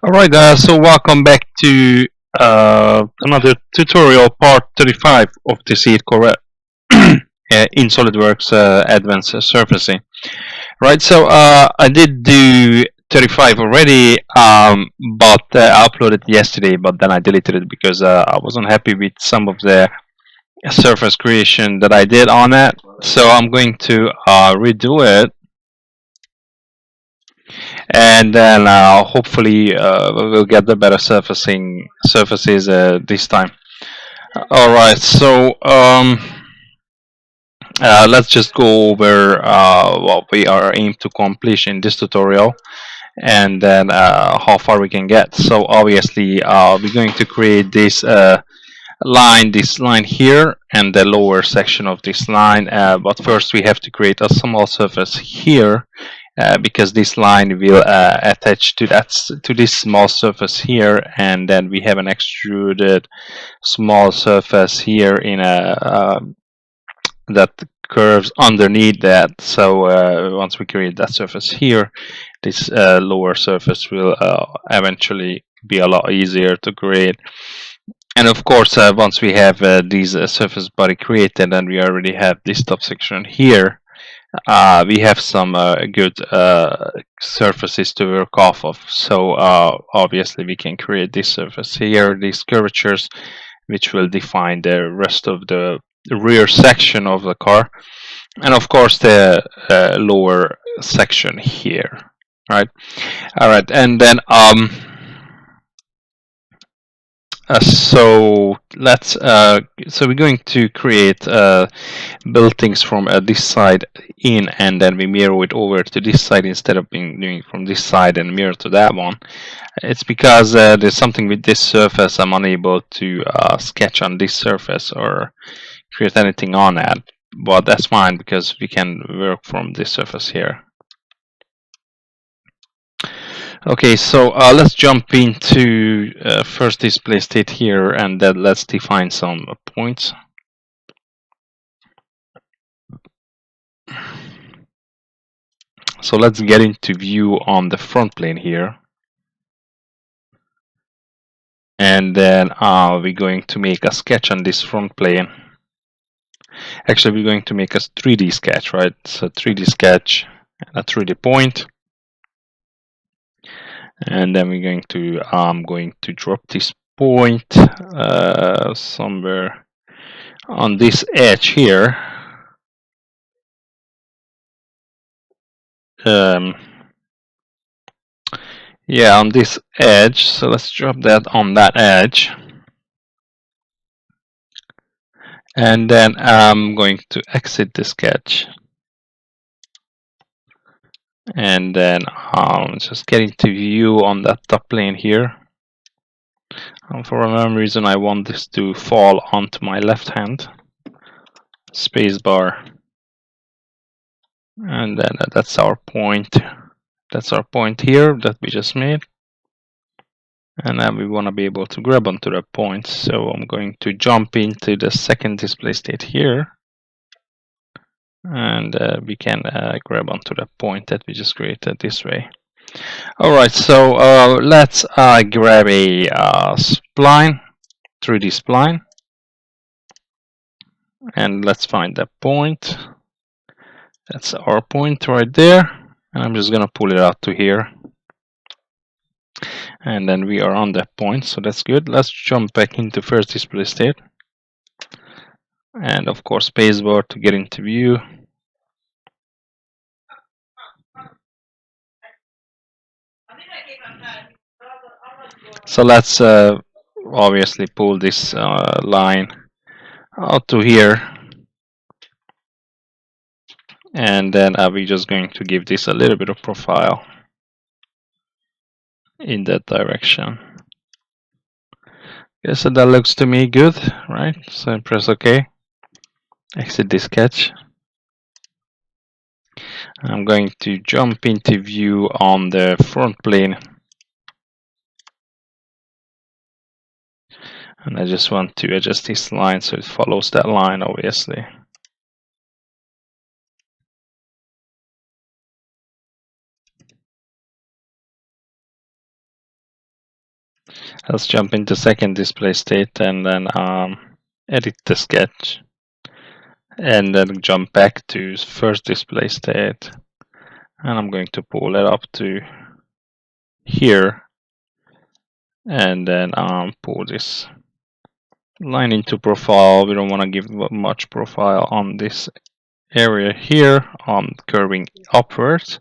Alright, so welcome back to another tutorial, part 35 of the C8 Corvette in Solidworks Advanced Surfacing. Right, so I did do 35 already, but I uploaded yesterday, but then I deleted it because I wasn't happy with some of the surface creation that I did on it. So I'm going to redo it, and then hopefully we'll get the better surfaces this time. All right, so let's just go over what we are aimed to accomplish in this tutorial, and then how far we can get. So obviously, we're going to create this line here, and the lower section of this line. But first, we have to create a small surface here. Because this line will attach to this small surface here, and then we have an extruded small surface here in a that curves underneath that. So once we create that surface here, this lower surface will eventually be a lot easier to create. And of course, once we have these surface body created, and we already have this top section here, we have some good surfaces to work off of. So obviously we can create this surface here, these curvatures, which will define the rest of the rear section of the car, and of course the lower section here. Right. All right, and then so we're going to create buildings from this side in, and then we mirror it over to this side instead of doing from this side and mirror to that one. It's because there's something with this surface I'm unable to sketch on this surface or create anything on that, but that's fine because we can work from this surface here. Okay, so let's jump into first display state here, and then let's define some points. So let's get into view on the front plane here. And then we're going to make a sketch on this front plane. Actually, we're going to make a 3D sketch, right? So 3D sketch and a 3D point. And then we're going to drop this point somewhere on this edge here. Yeah, on this edge. So let's drop that on that edge. And then I'm going to exit the sketch. And then just get into view on that top plane here. For some reason, I want this to fall onto my left hand. Spacebar. And then that's our point. That's our point here that we just made. And now we want to be able to grab onto that point. So I'm going to jump into the second display state here. And we can grab onto the point that we just created this way. Alright, so let's grab a spline, 3D spline. And let's find that point. That's our point right there. And I'm just going to pull it out to here. And then we are on that point, so that's good. Let's jump back into first display state. And of course, spacebar to get into view. So let's obviously pull this line out to here. And then we're just going to give this a little bit of profile in that direction. Okay, so that looks to me good, right? So press OK. Exit the sketch. I'm going to jump into view on the front plane. And I just want to adjust this line so it follows that line, obviously. Let's jump into second display state and then edit the sketch. And then jump back to first display state. And I'm going to pull it up to here. And then pull this line into profile. We don't want to give much profile on this area here, curving upwards.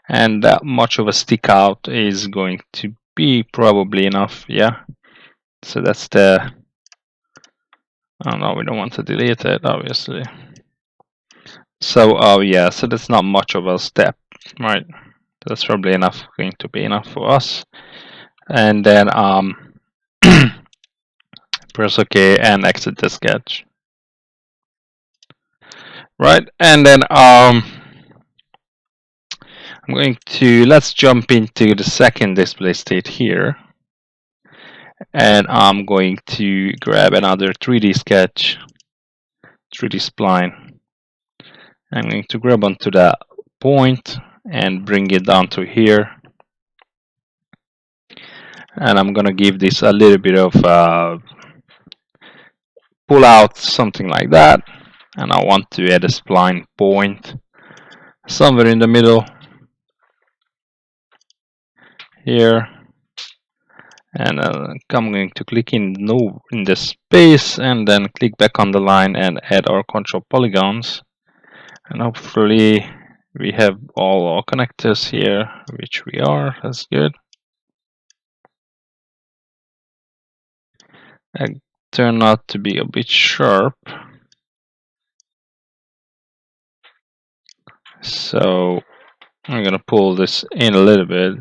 And that much of a stick out is going to be probably enough. Yeah. So that's the, oh no, we don't want to delete it, obviously. So, oh yeah, so that's not much of a step, right? That's probably going to be enough for us. And then press OK and exit the sketch. Right, and then I'm going to, let's jump into the second display state here. And I'm going to grab another 3D sketch, 3D spline. I'm going to grab onto that point and bring it down to here. And I'm gonna give this a little bit of pull out, something like that. And I want to add a spline point somewhere in the middle here. And I'm going to click in the space and then click back on the line and add our control polygons. And hopefully we have all our connectors here, which we are. That's good. It turned out to be a bit sharp. So I'm gonna pull this in a little bit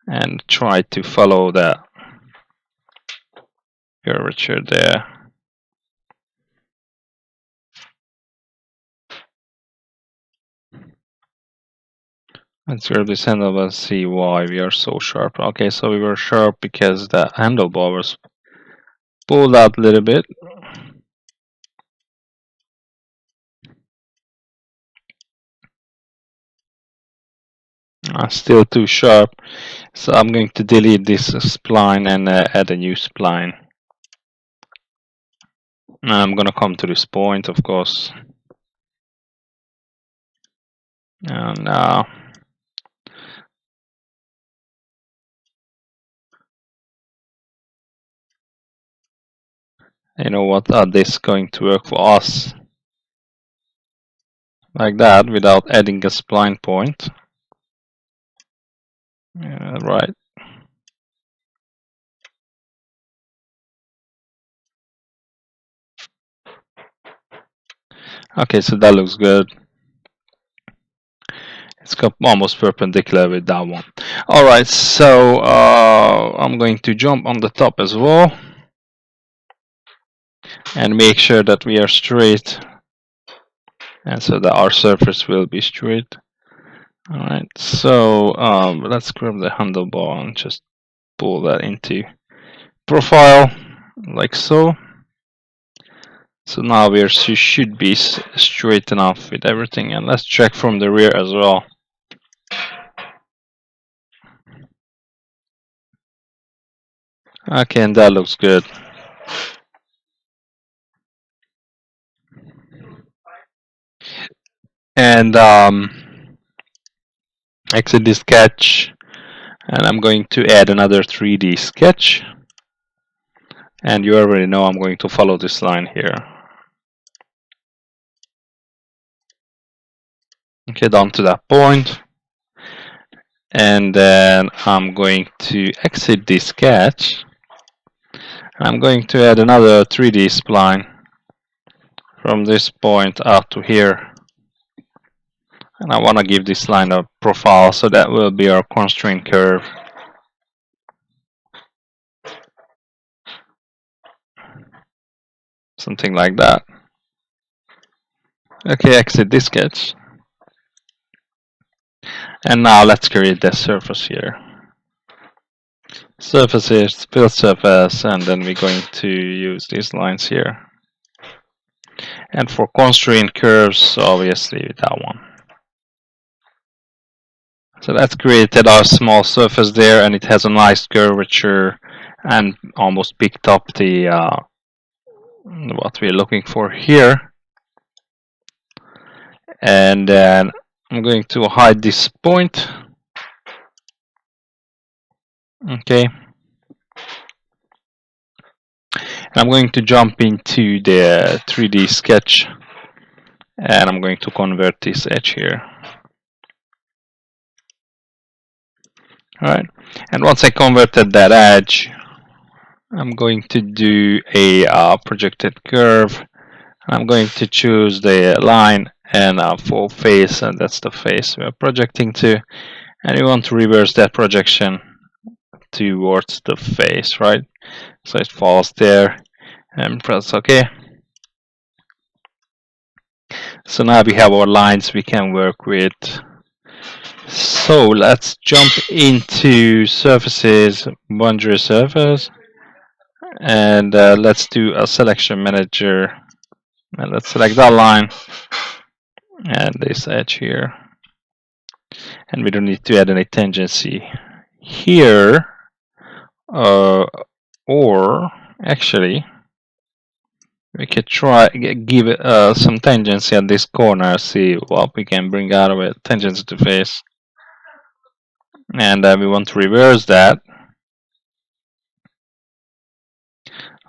and try to follow the curvature there. Let's grab this handlebar and see why we are so sharp. Okay, so we were sharp because the handlebar was pulled out a little bit. Still too sharp. So I'm going to delete this spline and add a new spline. And I'm gonna come to this point, of course. And you know what? This is going to work for us like that without adding a spline point. Right. Okay, so that looks good. It's almost perpendicular with that one. Alright, so I'm going to jump on the top as well and make sure that we are straight, and so that our surface will be straight. Alright, so let's grab the handlebar and just pull that into profile like so. So now we should be straight enough with everything, and let's check from the rear as well. Okay, and that looks good. And exit the sketch, and I'm going to add another 3D sketch. And you already know I'm going to follow this line here. Okay, down to that point. And then I'm going to exit the sketch. I'm going to add another 3D spline from this point out to here. And I want to give this line a profile, so that will be our constraint curve. Something like that. Okay, exit this sketch. And now let's create the surface here. Surface is fill surface, and then we're going to use these lines here. And for constraint curves, obviously that one. So that's created our small surface there, and it has a nice curvature and almost picked up the what we're looking for here. And then I'm going to hide this point. Okay. And I'm going to jump into the 3D sketch, and I'm going to convert this edge here. All right. And once I converted that edge, I'm going to do a projected curve. I'm going to choose the line and full face, and that's the face we're projecting to. And we want to reverse that projection towards the face, right? So it falls there, and press OK. So now we have our lines we can work with. So let's jump into surfaces, boundary surface, and let's do a selection manager. And let's select that line and this edge here. And we don't need to add any tangency here. Or actually, we could try give it some tangency at this corner, see what we can bring out of it, tangency to face. And we want to reverse that.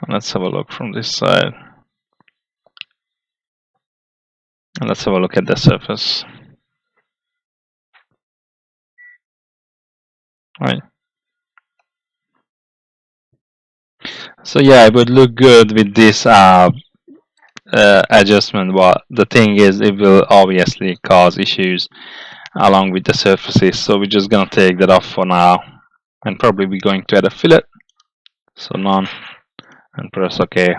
Let's have a look from this side. And let's have a look at the surface. Right. So yeah, it would look good with this adjustment. But the thing is, it will obviously cause issues along with the surfaces. So we're just gonna take that off for now, and probably we're going to add a fillet. So none, and press OK.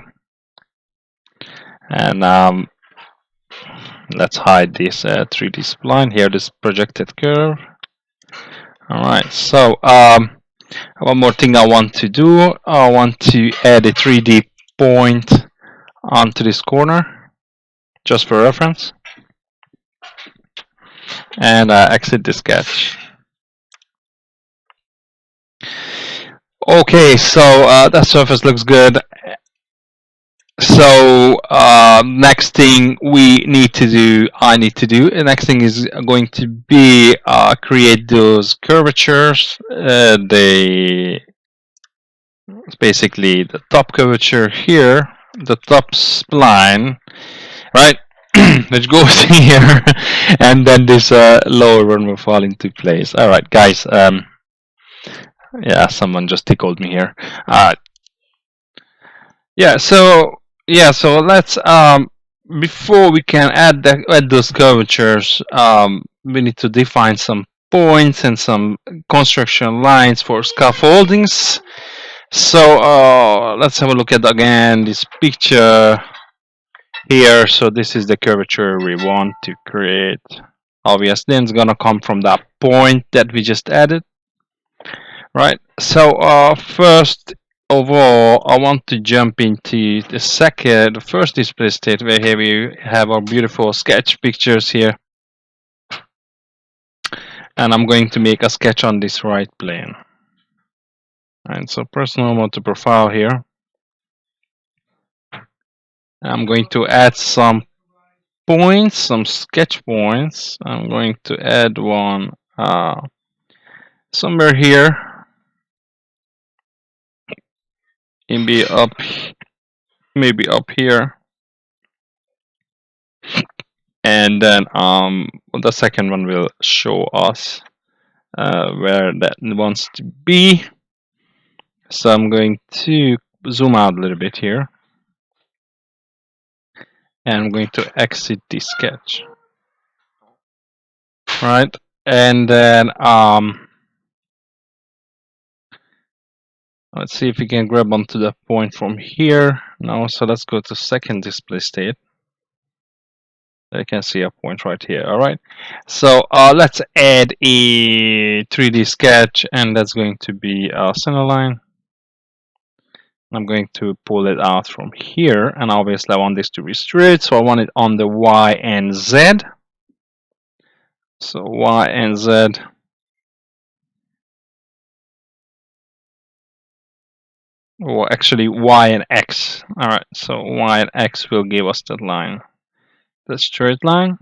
And let's hide this 3D spline here, this projected curve. All right. So one more thing I want to do. I want to add a 3D point onto this corner, just for reference. And exit the sketch. Okay, so that surface looks good. So next thing we need to do, the next thing is going to be create those curvatures. Basically the top curvature here, the top spline, right, which goes here, and then this lower one will fall into place. All right, guys. Yeah, someone just tickled me here. Yeah, so let's before we can add those curvatures, we need to define some points and some construction lines for scaffoldings. So let's have a look at again this picture here. So this is the curvature we want to create. Obviously, it's gonna come from that point that we just added, right? So first of all, I want to jump into the first display state where here we have our beautiful sketch pictures here. And I'm going to make a sketch on this right plane. And so press normal to profile here. I'm going to add some points, some sketch points. I'm going to add one somewhere here. Maybe up here. And then the second one will show us where that wants to be. So I'm going to zoom out a little bit here. And I'm going to exit the sketch. Right. And then let's see if we can grab onto the point from here. Now, so let's go to second display state. I can see a point right here. All right. So let's add a 3D sketch, and that's going to be a center line. I'm going to pull it out from here, and obviously I want this to be straight, so I want it on the Y and Z. So Y and Z. or actually y and x. Alright, so y and x will give us that line, the straight line,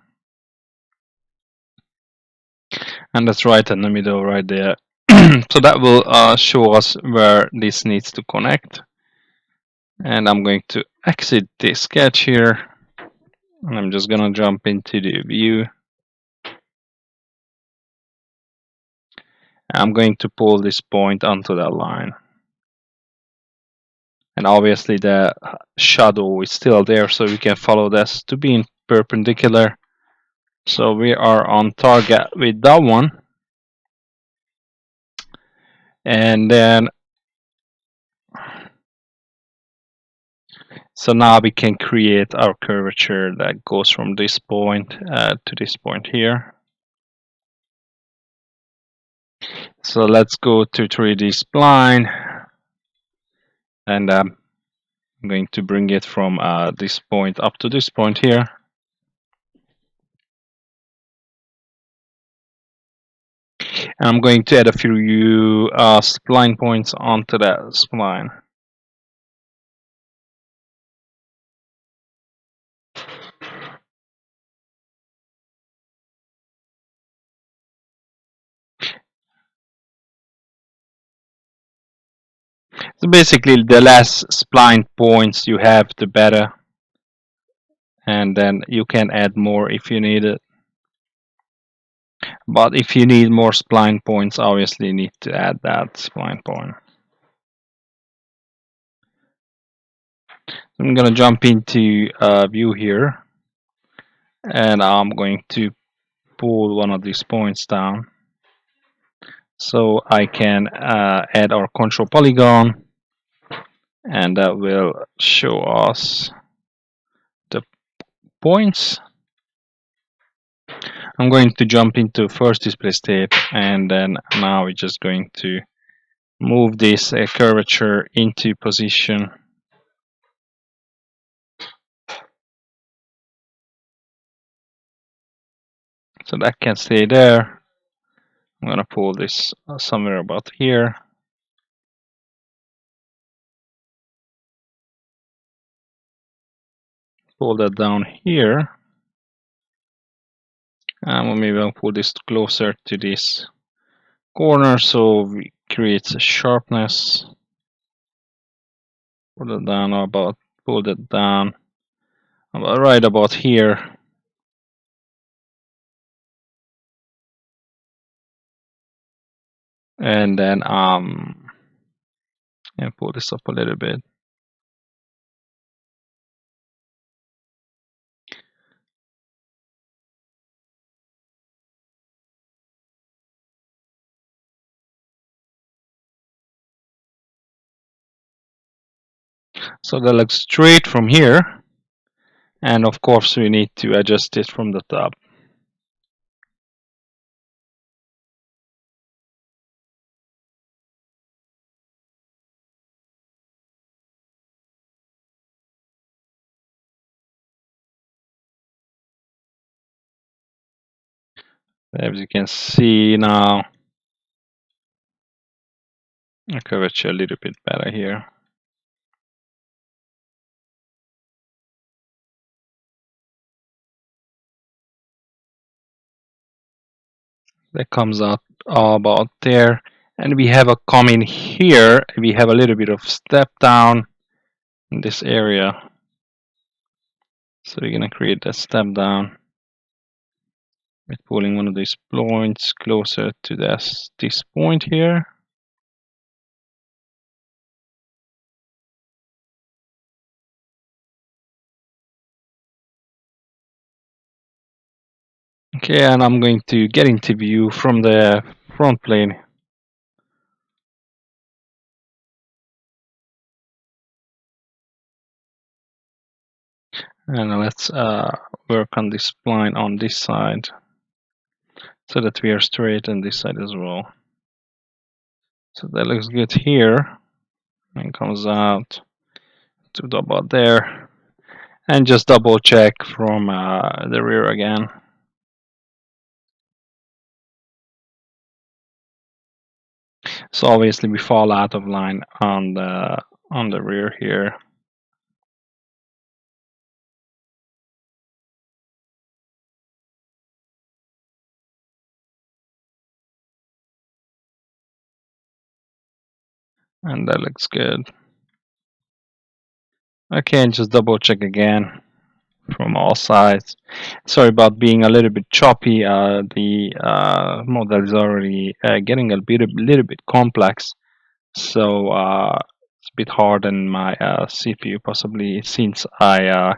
and that's right in the middle right there. So that will show us where this needs to connect, and I'm going to exit the sketch here, and I'm just gonna jump into the view. I'm going to pull this point onto that line, and obviously the shadow is still there, so we can follow this to being perpendicular. So we are on target with that one, and then so now we can create our curvature that goes from this point to this point here. So let's go to 3D Spline, and I'm going to bring it from this point up to this point here. And I'm going to add a few spline points onto that spline. So basically, the less spline points you have, the better. And then you can add more if you need it. But if you need more spline points, obviously you need to add that spline point. I'm going to jump into view here, and I'm going to pull one of these points down so I can add our control polygon, and that will show us the points. I'm going to jump into first display state, and then now we're just going to move this curvature into position. So that can stay there. I'm gonna pull this somewhere about here. Pull that down here. And maybe I'll pull this closer to this corner so we create a sharpness. Pull it down about, pull that down about right about here. And then and pull this up a little bit. So that looks straight from here. And of course we need to adjust it from the top. As you can see now, the curvature a little bit better here. That comes out about there, and we have a coming here. We have a little bit of step down in this area, so we're gonna create a step down with pulling one of these points closer to this point here. Okay, and I'm going to get into view from the front plane. And let's work on this spline on this side so that we are straight on this side as well. So that looks good here, and comes out to about there. And just double check from the rear again. So obviously we fall out of line on the on the rear here. And that looks good. Okay, and just double check again from all sides. Sorry about being a little bit choppy. The model is already getting a little bit complex, so it's a bit hard on my CPU, possibly since I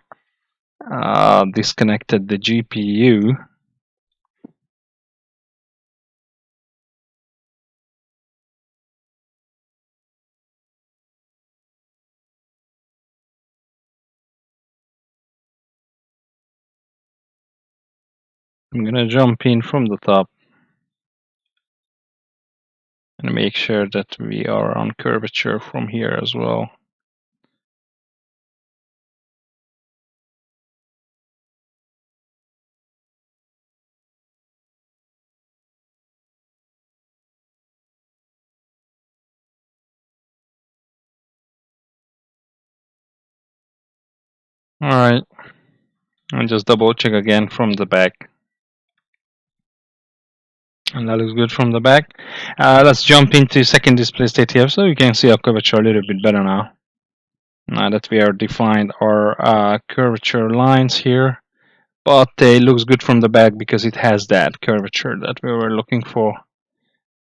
disconnected the GPU. I'm gonna jump in from the top and make sure that we are on curvature from here as well. All right, and just double check again from the back. And that looks good from the back. Let's jump into second display state here, so you can see our curvature a little bit better now. Now that we are defined our curvature lines here, but it looks good from the back because it has that curvature that we were looking for.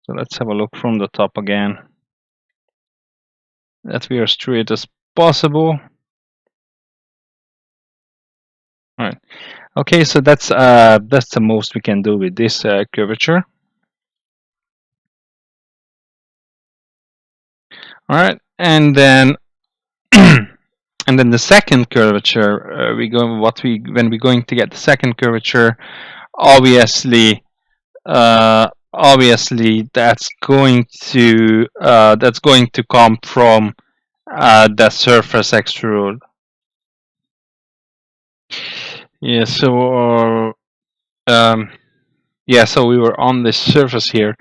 So let's have a look from the top again. That we are straight as possible. All right. Okay, so that's the most we can do with this curvature. All right, and then and then the second curvature, when we're going to get the second curvature, obviously that's going to come from the surface extrude. Yeah, so yeah, so we were on the surface here,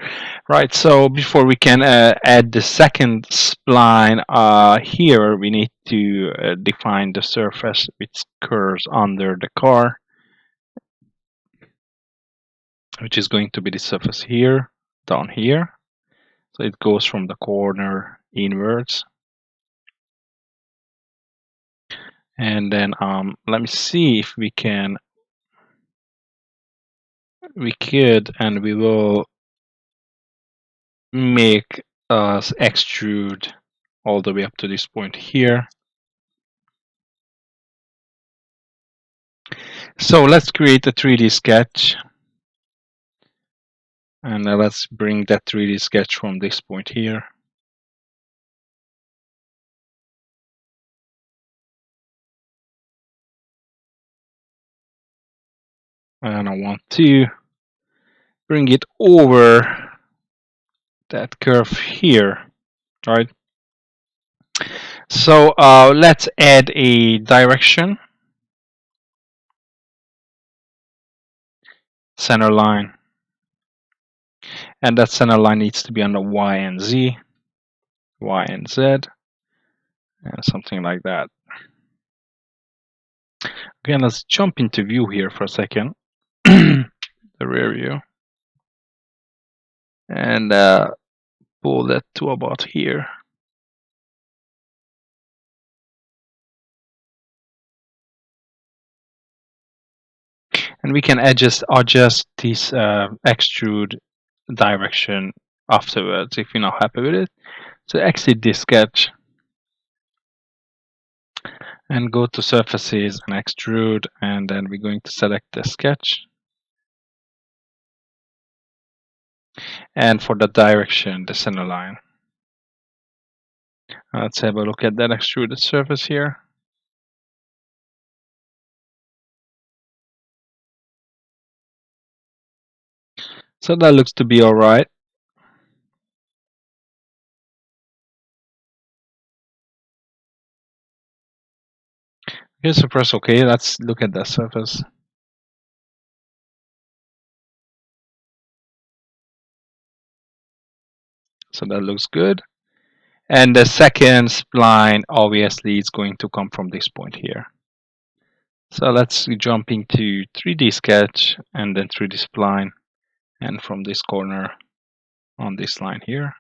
right? So before we can add the second spline here, we need to define the surface which curves under the car, which is going to be the surface here, down here. So it goes from the corner inwards. And then let me see if we can, we will make us extrude all the way up to this point here. So let's create a 3D sketch. And let's bring that 3D sketch from this point here. And I want to bring it over that curve here, right? So let's add a direction, center line. And that center line needs to be on the Y and Z, Y and Z, and something like that. Again, let's jump into view here for a second, the rear view, and pull that to about here. And we can adjust this extrude direction afterwards if you're not happy with it. So exit this sketch and go to surfaces and extrude, and then we're going to select the sketch. And for the direction, the center line. Let's have a look at that extruded surface here. So that looks to be all right. Okay, so press OK. Let's look at that surface. So that looks good. And the second spline obviously is going to come from this point here. So let's jump into 3D sketch and then 3D spline, and from this corner on this line here.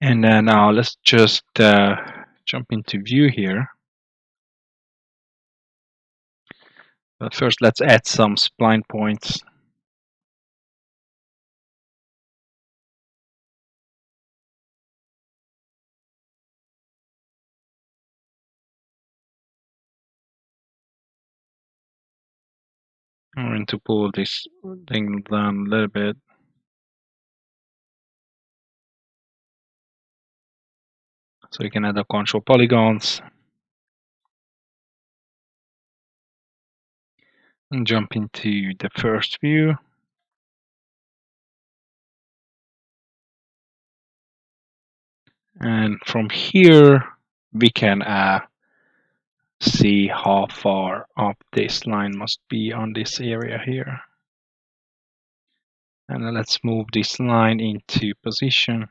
And then now let's just jump into view here. But first let's add some spline points. I'm going to pull this thing down a little bit. So you can add the control polygons. And jump into the first view. And from here, we can see how far up this line must be on this area here. And then let's move this line into position.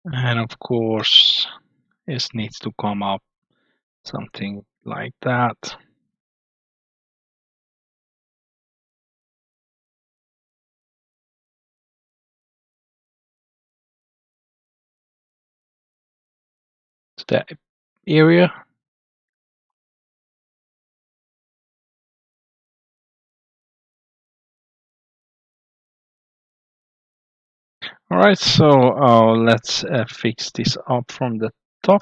And of course, this needs to come up something like that. To that area. All right, so let's fix this up from the top.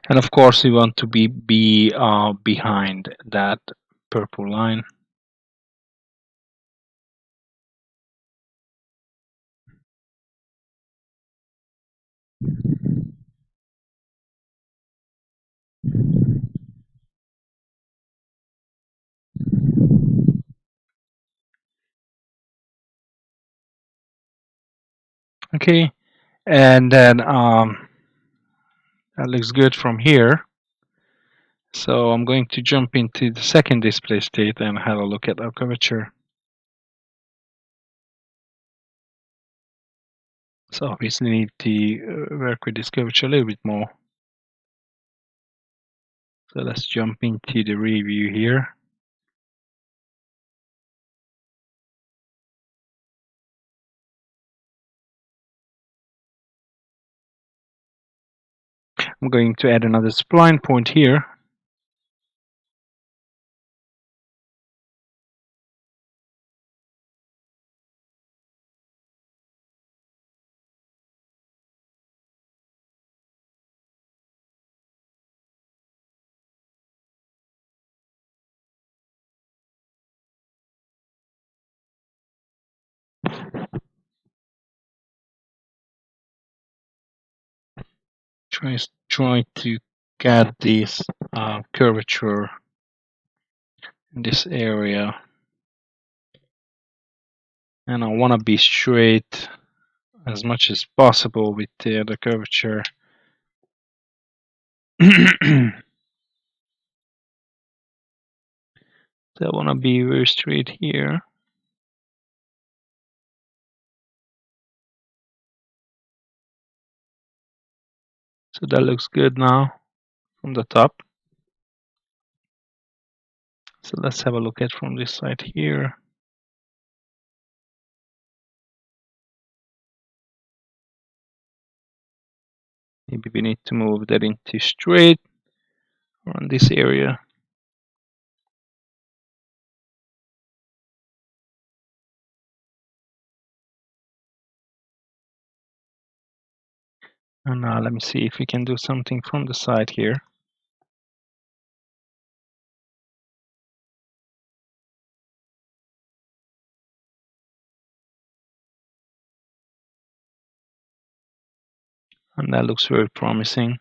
And of course, we want to be behind that purple line. Okay, and then that looks good from here. So I'm going to jump into the second display state and have a look at our curvature. So obviously need to work with this curvature a little bit more. So let's jump into the review here. I'm going to add another spline point here. Try to get this curvature in this area. And I want to be straight as much as possible with the curvature. So I want to be very straight here. So that looks good now from the top. So let's have a look at from this side here. Maybe we need to move that into straight around this area. And now let me see if we can do something from the side here. And that looks very promising.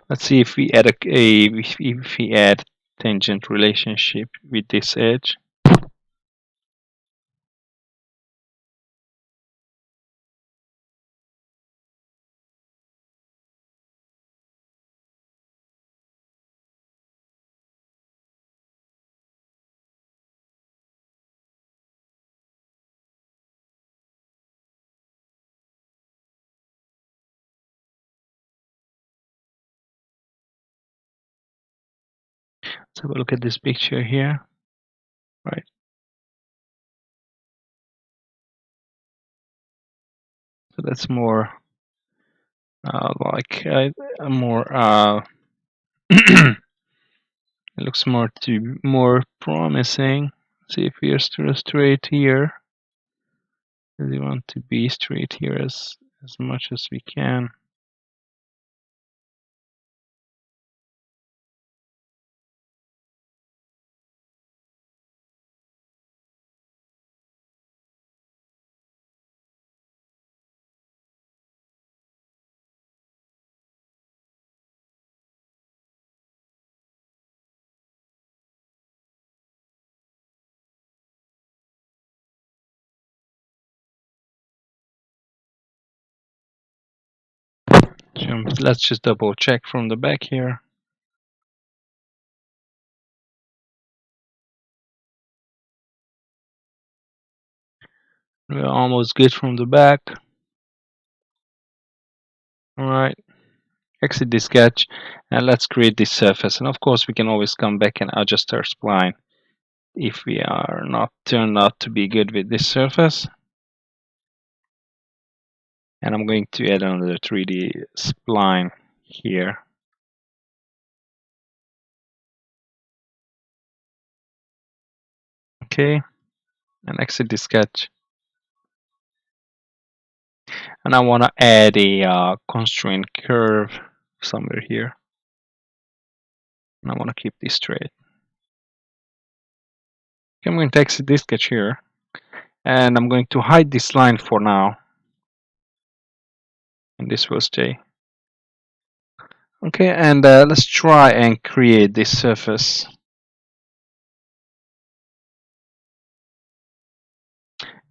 Let's see if we add if we add tangent relationship with this edge. Let's have a look at this picture here. Right. So that's more like more. It looks more promising. See if we are straight here. We want to be straight here as much as we can. Let's just double check from the back here. We're almost good from the back. Alright, exit the sketch and let's create this surface. And of course we can always come back and adjust our spline if we are not turned out to be good with this surface. And I'm going to add another 3D spline here. Okay, and exit the sketch. And I want to add a constraint curve somewhere here. And I want to keep this straight. Okay, I'm going to exit this sketch here. And I'm going to hide this line for now. And this will stay. Okay, and let's try and create this surface.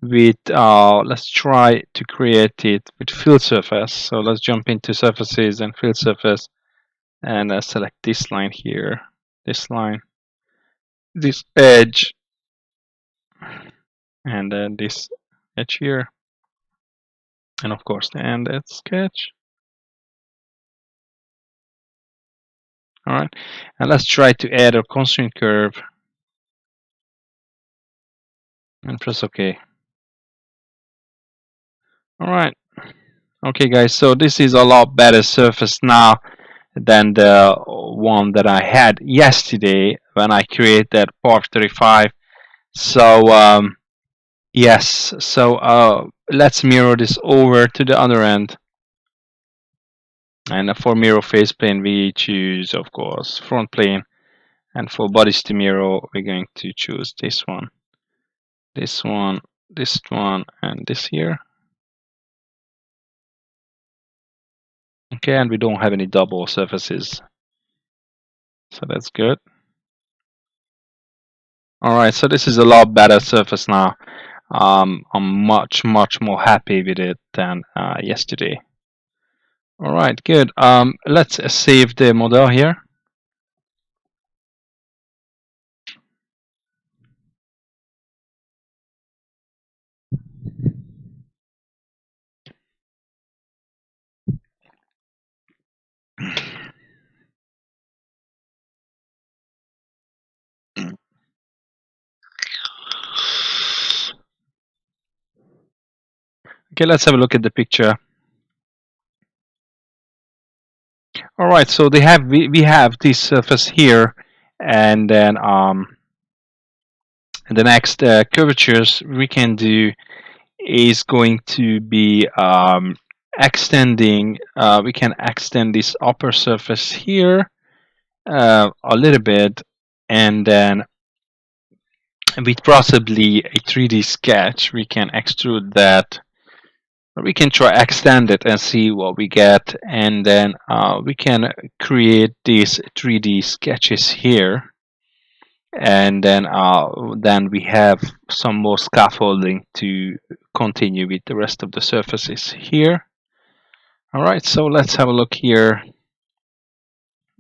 With let's try to create it with fill surface. So let's jump into surfaces and fill surface and select this line here, this line, this edge, and then this edge here, and of course the end at sketch. All right, and let's try to add a constraint curve and press OK. All right, okay guys, so this is a lot better surface now than the one that I had yesterday when I created that part 35. So yes, so let's mirror this over to the other end. And for mirror face plane, we choose, of course, front plane. And for bodies to mirror, we're going to choose this one, this one, this one, and this here. Okay, and we don't have any double surfaces. So that's good. All right, so this is a lot better surface now. I'm much more happy with it than yesterday. All right, good. Let's save the model here. Okay, let's have a look at the picture. All right, so we have this surface here, and then the next curvatures we can do is going to be extending. We can extend this upper surface here a little bit, and then with possibly a 3D sketch, we can extrude that. Or we can try extend it and see what we get, and then we can create these 3D sketches here, and then we have some more scaffolding to continue with the rest of the surfaces here. All right, so let's have a look here,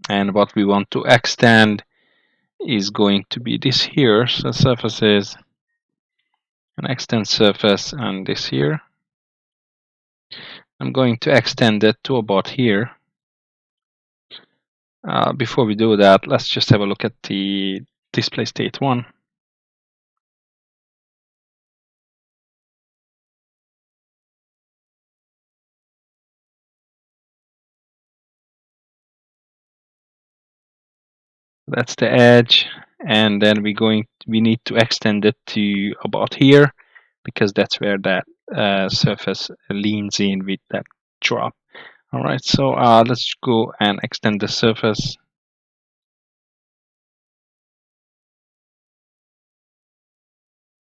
and what we want to extend is going to be this here. So surfaces, an extend surface, and this here. I'm going to extend it to about here. Before we do that, let's just have a look at the display state 1. That's the edge, and then we need to extend it to about here, because that's where that surface leans in with that drop. All right, so let's go and extend the surface,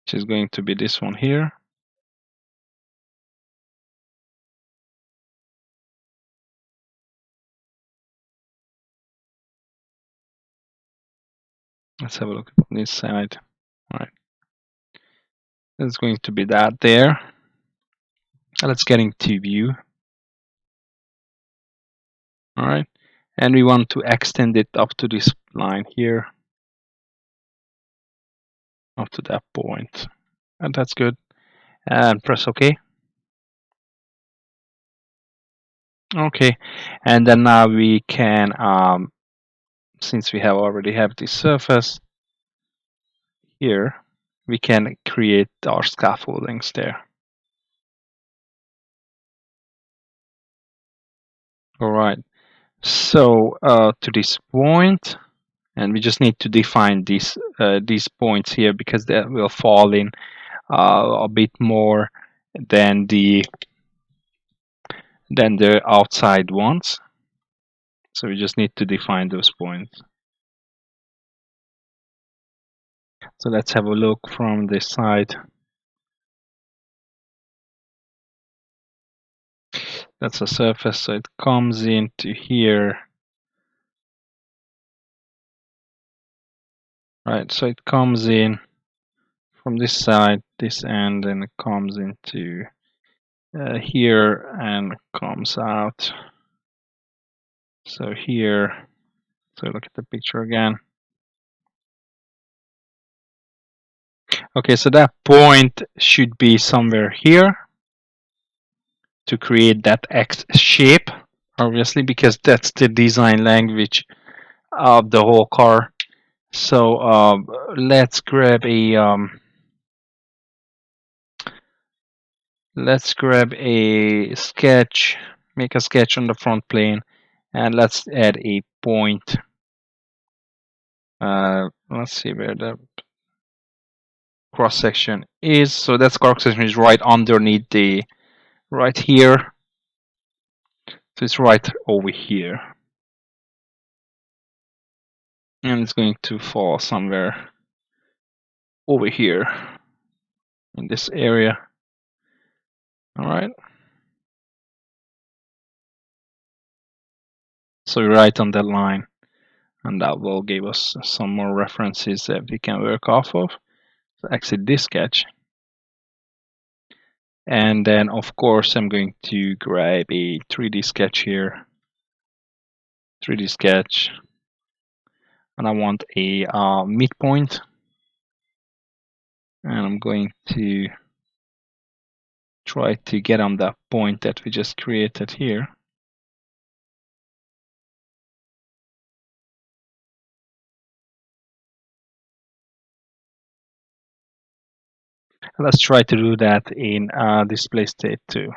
which is going to be this one here. Let's have a look at this side. All right, it's going to be that there. Let's get into view. All right, and we want to extend it up to this line here, up to that point, and that's good. And press OK. Okay, and then now we can, since we already have this surface here, we can create our scaffoldings there. All right, so to this point, and we just need to define these points here, because they will fall in a bit more than the outside ones. So we just need to define those points. So let's have a look from this side. That's a surface, so it comes into here. Right, so it comes in from this side, this end, and it comes into here and comes out. So here, so look at the picture again. Okay, so that point should be somewhere here to create that X shape, obviously, because that's the design language of the whole car. So let's grab a sketch, make a sketch on the front plane, and let's add a point. Let's see where the cross section is. So that cross section is right underneath right here. So it's right over here, and it's going to fall somewhere over here in this area. All right. So we write on that line, and that will give us some more references that we can work off of. So exit this sketch. And then, of course, I'm going to grab a 3D sketch here. 3D sketch. And I want a midpoint. And I'm going to try to get on that point that we just created here. Let's try to do that in display state 2.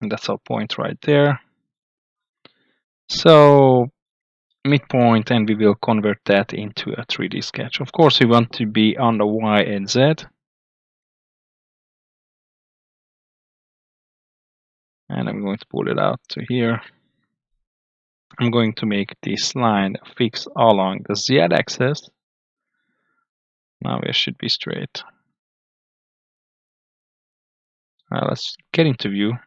And that's our point right there. So midpoint, and we will convert that into a 3D sketch. Of course, we want to be on the Y and Z. and I'm going to pull it out to here. I'm going to make this line fix along the z-axis. Now it should be straight. Let's get into view,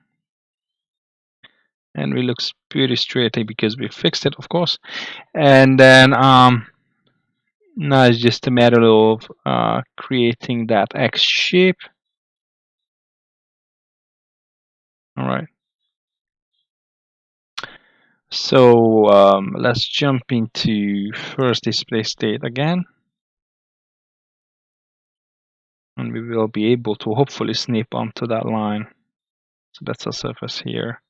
and it looks pretty straight because we fixed it, of course. And then now it's just a matter of creating that X shape. All right. So let's jump into first display state again. And we will be able to hopefully snip onto that line. So that's a surface here.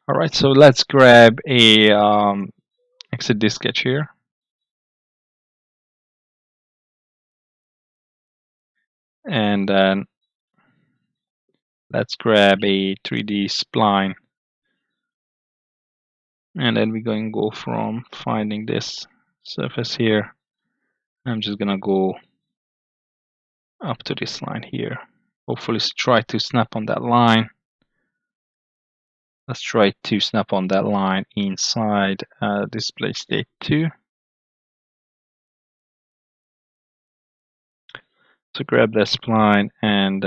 All right, so let's grab a exit this sketch here. And then let's grab a 3D spline. And then we're going to go from finding this surface here. I'm just going to go up to this line here. Hopefully try to snap on that line. Let's try to snap on that line inside display state 2. So grab that spline and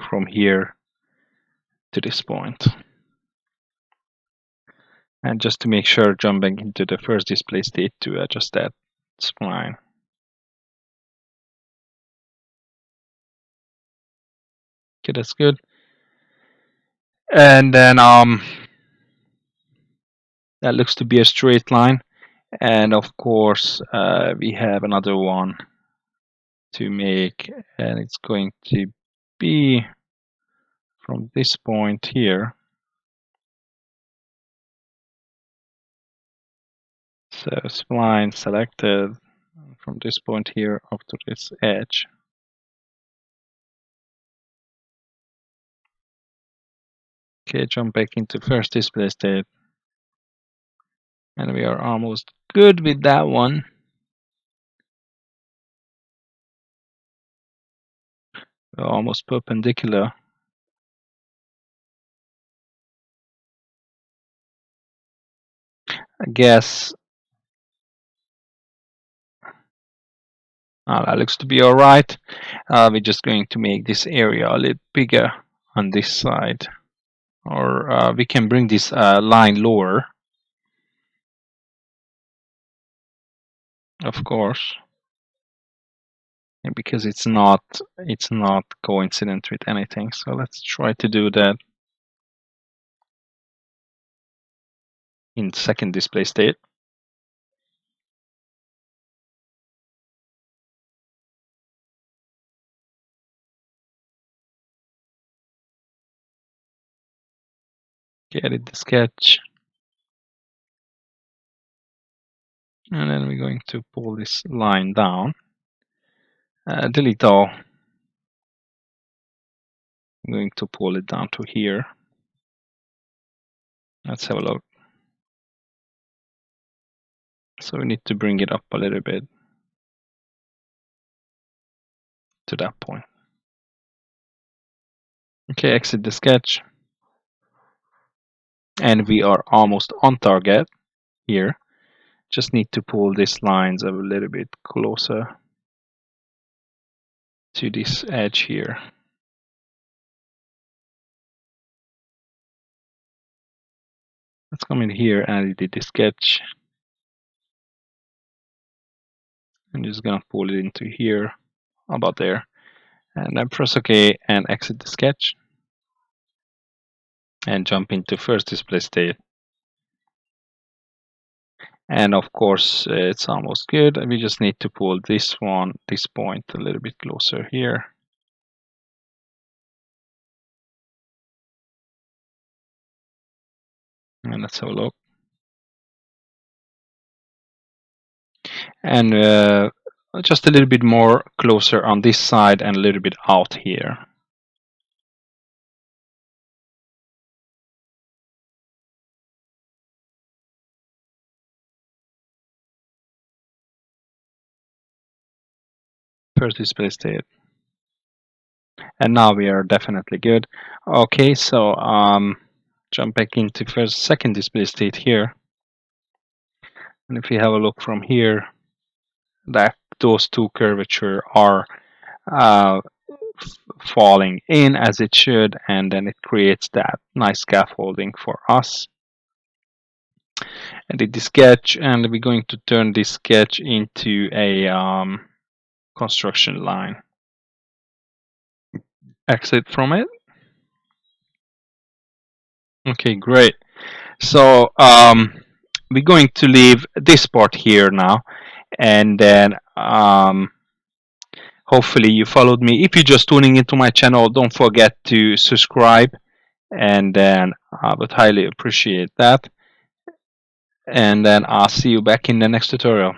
from here to this point. And just to make sure, jumping into the first display state to adjust that spline. Okay, that's good. And then that looks to be a straight line. And of course, we have another one to make, and it's going to be from this point here. So spline selected from this point here up to this edge. Okay, jump back into first display state. And we are almost good with that one. We're almost perpendicular. I guess that looks to be all right. We're just going to make this area a little bigger on this side. Or we can bring this line lower, of course, because it's not coincident with anything. So let's try to do that in second display state. Edit the sketch, and then we're going to pull this line down. Delete all. I'm going to pull it down to here. Let's have a look. So we need to bring it up a little bit to that point. Okay, exit the sketch. And we are almost on target here. Just need to pull these lines a little bit closer to this edge here. Let's come in here and edit the sketch. I'm just gonna pull it into here, about there. And then press OK and exit the sketch. And jump into first display state. And of course, it's almost good. We just need to pull this point a little bit closer here. And let's have a look. And just a little bit more closer on this side and a little bit out here. First display state. And now we are definitely good. Okay, so jump back into second display state here. And if we have a look from here, that those two curvature are uh, falling in as it should, and then it creates that nice scaffolding for us. Edit the sketch, and we're going to turn this sketch into a construction line. Exit from it. Okay, great. So we're going to leave this part here now, and then hopefully you followed me. If you're just tuning into my channel, don't forget to subscribe, and then I would highly appreciate that. And then I'll see you back in the next tutorial.